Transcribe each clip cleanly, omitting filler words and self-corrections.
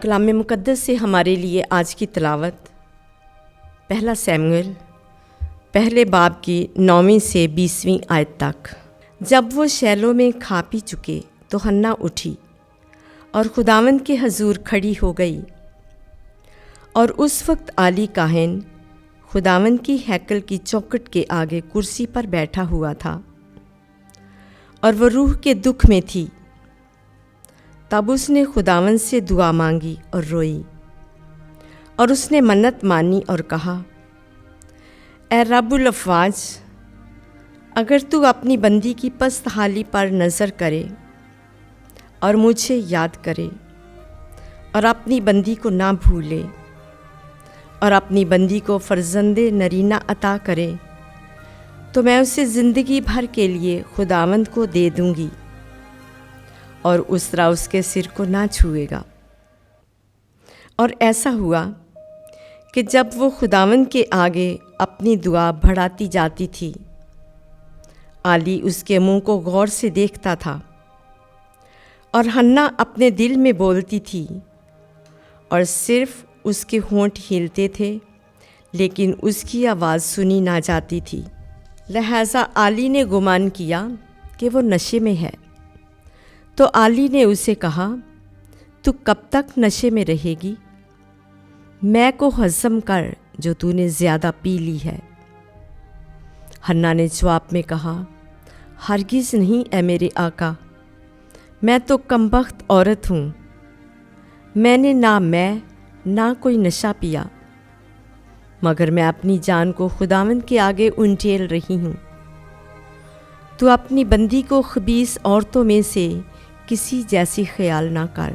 कलाम मुक़द्दस से हमारे लिए आज की तिलावत पहला शमूएल पहले बाब की 9वीं से 20वीं आयत तक। जब वो शैलो में खा पी चुके तो हन्ना उठी और खुदावंद के हजूर खड़ी हो गई। और उस वक्त आली काहिन खुदावंद की हैकल की चौखट के आगे कुर्सी पर बैठा हुआ था और वह रूह के दुख में थी। तब उसने खुदावंद से दुआ मांगी और रोई, और उसने मन्नत मानी और कहा, ए रब्बुल अफ़वाज, अगर तू अपनी बंदी की पस्त हाली पर नज़र करे और मुझे याद करे और अपनी बंदी को ना भूले और अपनी बंदी को फर्जंदे नरीना अता करे, तो मैं उसे ज़िंदगी भर के लिए खुदावंद को दे दूँगी और उस तरह उसके सिर को ना छुएगा। और ऐसा हुआ कि जब वो खुदावंद के आगे अपनी दुआ बढ़ाती जाती थी, आली उसके मुंह को गौर से देखता था और हन्ना अपने दिल में बोलती थी और सिर्फ उसके होंठ हिलते थे, लेकिन उसकी आवाज़ सुनी ना जाती थी। लिहाजा आली ने गुमान किया कि वो नशे में है। तो आली ने उसे कहा, तू कब तक नशे में रहेगी? मैं को हज़म कर जो तूने ज़्यादा पी ली है। हन्ना ने जवाब में कहा, हरगिज़ नहीं ए मेरे आका, मैं तो कमबख्त औरत हूँ। मैंने ना कोई नशा पिया, मगर मैं अपनी जान को खुदावंद के आगे उंडेल रही हूँ। तू अपनी बंदी को खबीस औरतों में से किसी जैसी ख्याल ना कर,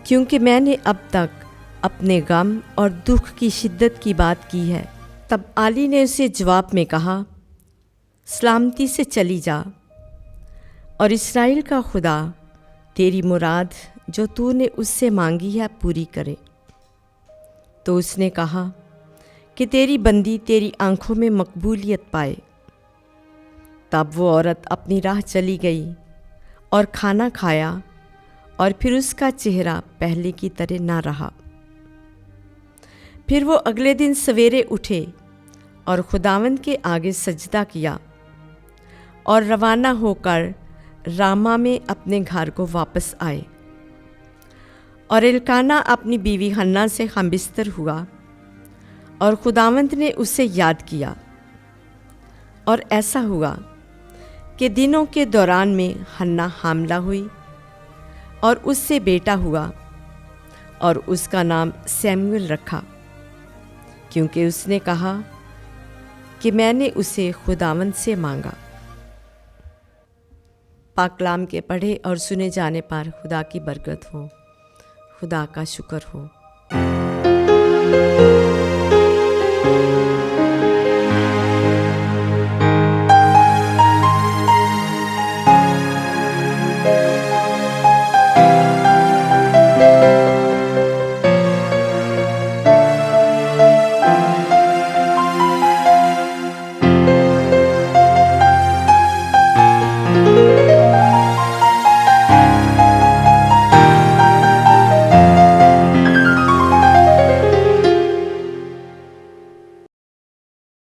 क्योंकि मैंने अब तक अपने गम और दुख की शिद्दत की बात की है। तब आली ने उसे जवाब में कहा, सलामती से चली जा, और इस्राएल का खुदा तेरी मुराद जो तूने उससे मांगी है पूरी करे। तो उसने कहा कि तेरी बंदी तेरी आंखों में मकबूलियत पाए। तब वो औरत अपनी राह चली गई और खाना खाया, और फिर उसका चेहरा पहले की तरह ना रहा। फिर वो अगले दिन सवेरे उठे और खुदावंद के आगे सजदा किया और रवाना होकर रामा में अपने घर को वापस आए। और एल्काना अपनी बीवी हन्ना से हमबिस्तर हुआ और खुदावंद ने उसे याद किया। और ऐसा हुआ कि दिनों के दौरान में हन्ना हामला हुई और उससे बेटा हुआ, और उसका नाम शमूएल रखा, क्योंकि उसने कहा कि मैंने उसे खुदावंद से मांगा। पाक कलाम के पढ़े और सुने जाने पर खुदा की बरकत हो। खुदा का शुक्र हो।